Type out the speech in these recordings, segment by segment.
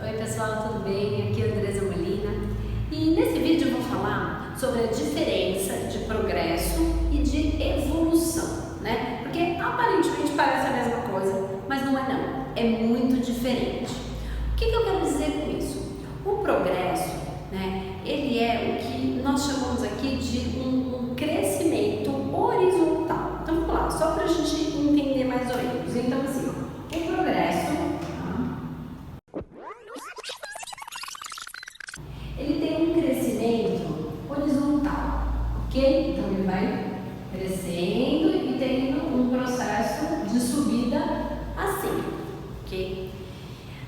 Oi pessoal, tudo bem? Aqui é a Andresa Molina e nesse vídeo eu vou falar sobre a diferença de progresso e de evolução, né? Porque aparentemente parece a mesma coisa, mas não é não, é muito diferente. O que eu quero dizer com isso? O progresso, né, ele é o que nós chamamos aqui de um crescimento horizontal. Então vamos lá, só para a gente entender mais ou menos. Então assim, ó, o progresso ele tem um crescimento horizontal, ok? Então ele vai crescendo e tendo um processo de subida assim, ok?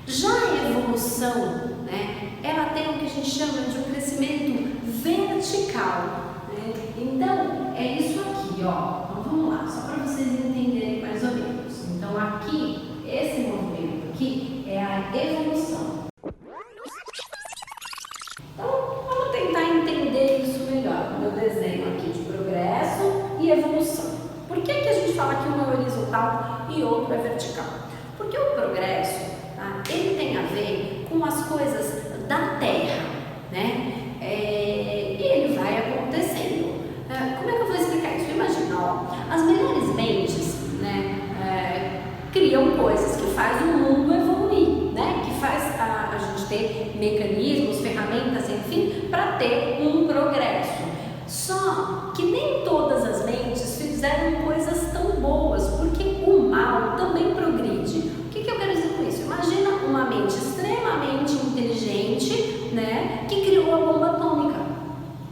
Já a evolução, né, ela tem o que a gente chama de um crescimento vertical, né? Então é isso aqui, ó. Então vamos lá, só para vocês entenderem mais ou menos. Então aqui, esse movimento aqui é a evolução. Então, vamos tentar entender isso melhor. Meu desenho aqui de progresso e evolução. Por que a gente fala que um é horizontal e outro é vertical? Porque o progresso, tá, ele tem a ver com as coisas da Terra, né? E ele vai acontecendo. Como é que eu vou explicar isso? Imagina, ó, as melhores mentes, né, criam coisas que fazem o mundo evoluir, né? Que faz a gente ter mecanismos, ferramentas, enfim, para ter um progresso. Só que nem todas as mentes fizeram coisas tão boas, porque o mal também progride. O que eu quero dizer com isso? Imagina uma mente extremamente inteligente, né, que criou a bomba atômica,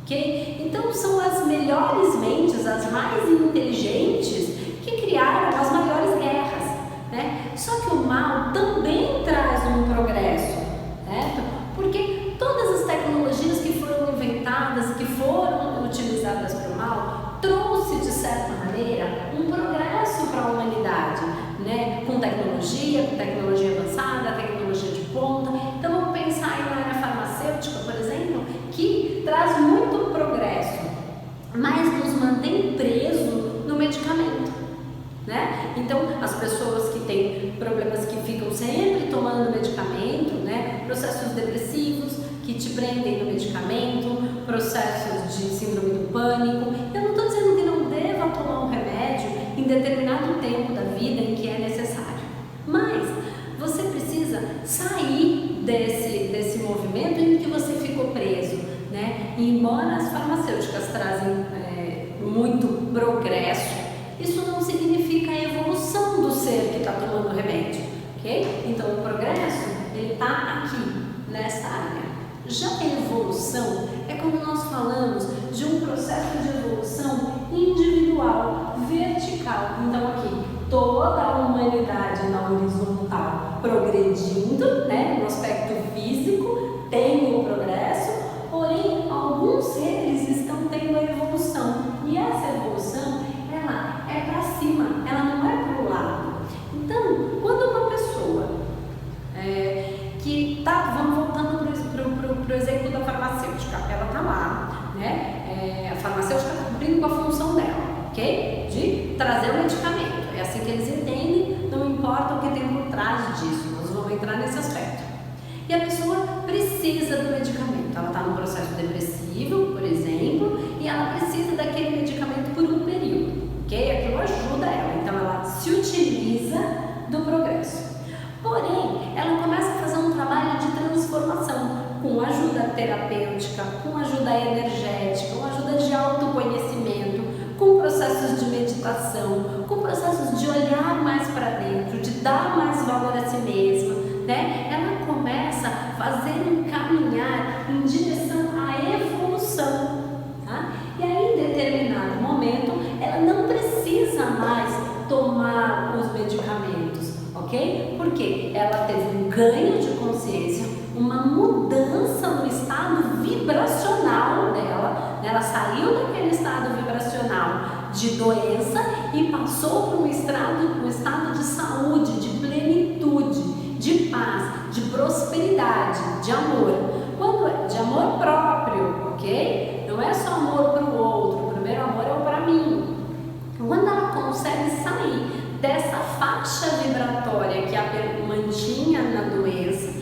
ok? Então são as melhores mentes, as mais inteligentes, que criaram as maiores guerras, né? Só que o mal também traz um progresso, certo? Porque todas as tecnologias que foram inventadas, que foram utilizadas para o mal, trouxe de certa maneira um progresso para a humanidade, né? Com tecnologia avançada, tecnologia de ponta. Então vamos pensar aí na área farmacêutica, por exemplo, que traz muito progresso, mas nos mantém preso no medicamento, né? Então as pessoas que têm problemas, que ficam sempre tomando medicamento, né? Processos depressivos que te prendem no medicamento, processos de síndrome do pânico. Eu não estou dizendo que não deva tomar um remédio em determinado tempo da vida em que é necessário, mas você precisa sair desse movimento em que você ficou preso, né? E embora as farmacêuticas trazem muito progresso, isso não significa a evolução do ser que está tomando remédio, ok? Então o progresso, ele está aqui, nessa área. Já a evolução é quando nós falamos de um processo de evolução individual, vertical. Então aqui, toda a humanidade na horizontal progredindo, né, no aspecto físico, tem o progresso, porém alguns seres estão tendo a evolução. E essa evolução, ela é para cima, ela não é para o lado. Então, quando uma pessoa que está, vamos voltando para o exemplo da farmacêutica, ela está lá, né? A farmacêutica está cumprindo com a função dela, ok? De trazer o medicamento. É assim que eles entendem, não importa o que tem por trás disso, nós vamos entrar nesse aspecto. E a pessoa precisa do medicamento, ela está num processo depressivo, por exemplo, e ela precisa daquele medicamento por um período, ok? Aquilo ajuda ela, então ela se utiliza do progresso. Porém, ela começa a fazer um trabalho de transformação, com ajuda terapêutica, com ajuda energética, com ajuda de autoconhecimento, com processos de meditação, com processos de olhar mais para dentro, de dar mais valor a si mesma, né? Ela começa a fazer um caminhar em direção à evolução, tá? E aí, em determinado momento, ela não precisa mais tomar os medicamentos, ok? Porque ela teve um ganho de consciência, uma mudança no estado vibracional dela, né? Ela saiu daquele estado vibracional de doença e passou para um estado de saúde, de plenitude, de paz, de prosperidade, de amor. De amor próprio, ok? Não é só amor para o outro, o primeiro amor é o para mim. Quando ela consegue sair dessa faixa vibratória que a mantinha na doença,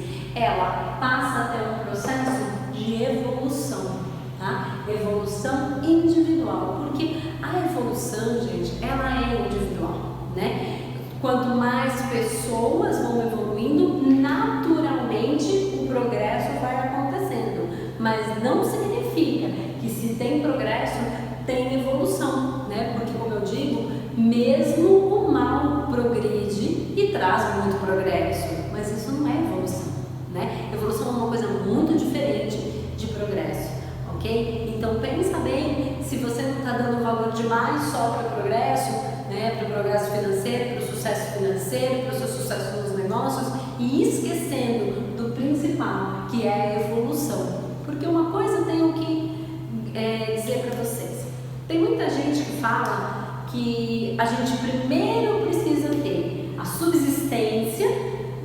ela passa a ter um processo de evolução, tá? Evolução individual, porque a evolução, gente, ela é individual, né? Quanto mais pessoas vão evoluindo, naturalmente o progresso vai acontecendo, mas não significa que se tem progresso, tem evolução, né? Porque, como eu digo, mesmo o mal progride e traz muito progresso, mas isso não é evolução, né? Evolução é uma coisa muito diferente de progresso, ok? Então pensa bem se você não está dando valor demais só para o progresso, né? Para o progresso financeiro, para o sucesso financeiro, para o seu sucesso nos negócios e esquecendo do principal, que é a evolução. Porque uma coisa eu tenho que dizer para vocês. Tem muita gente que fala que a gente primeiro precisa ter a subsistência,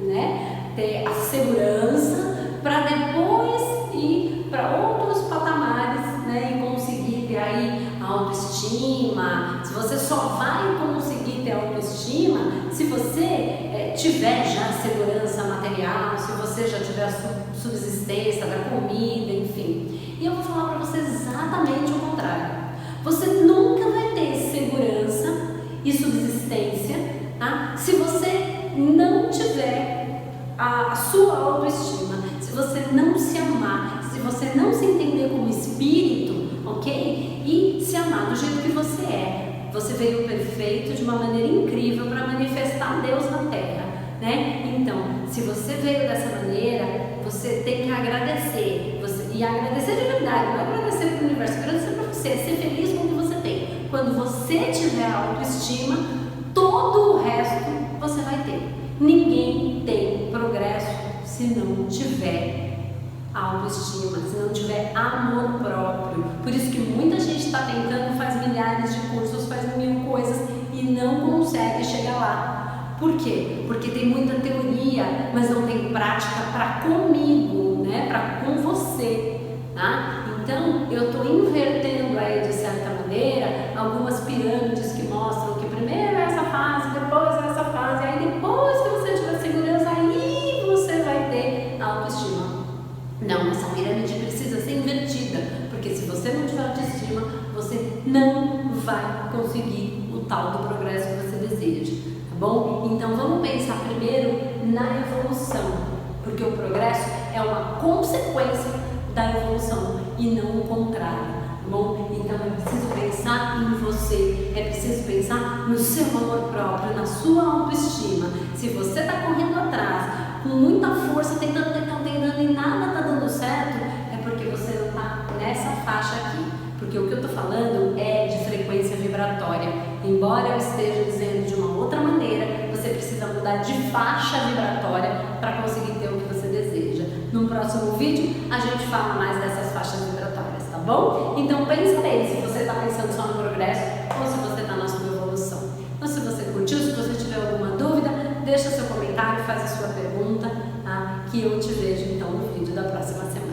né? Ter a segurança, para depois ir para outros patamares, né? E conseguir ter aí a autoestima. Se você só vai conseguir ter autoestima se você tiver já segurança material, se você já tiver a subsistência da comida, enfim. E eu vou falar para vocês exatamente o contrário. Você nunca vai ter segurança e subsistência, tá? Se você não tiver a sua autoestima, se você não se amar, se você não se entender como espírito, ok? E se amar do jeito que você é. Você veio perfeito de uma maneira incrível para manifestar Deus na Terra, né? Então, se você veio dessa maneira, você tem que agradecer. E agradecer de verdade, não é agradecer para o universo, agradecer para você, ser feliz com o que você tem. Quando você tiver autoestima, todo o resto você vai ter. Ninguém tem progresso se não tiver autoestima, se não tiver amor próprio. Por isso que muita gente está tentando, faz milhares de cursos, faz mil coisas e não consegue chegar lá. Por quê? Porque tem muita teoria, mas não tem prática para comigo, né? Para com você, tá? Então, eu estou invertendo aí, de certa maneira, algumas pirâmides que mostram que primeiro é essa fase, depois é essa fase, aí depois que você tiver segurança, aí você vai ter autoestima. Não, essa pirâmide precisa ser invertida, porque se você não tiver autoestima, você não vai conseguir o tal do progresso que você deseja, tá bom? Então vamos pensar primeiro na evolução, porque o progresso é uma consequência da evolução e não o contrário, tá bom? Então é preciso pensar em você, é preciso pensar no seu amor próprio, na sua autoestima. Se você está correndo atrás com muita força, tentando e nada está dando certo, é porque você não está nessa faixa aqui. Porque o que eu estou falando é de frequência vibratória. Embora eu esteja dizendo de uma outra maneira, você precisa mudar de faixa vibratória para conseguir ter o que você deseja. No próximo vídeo, a gente fala mais dessas faixas vibratórias, tá bom? Então pensa bem se você está pensando só no progresso ou se você está na sua evolução. Então se você curtiu, se você tiver alguma dúvida, deixa seu comentário, faz a sua pergunta, tá? Que eu te vejo então no vídeo da próxima semana.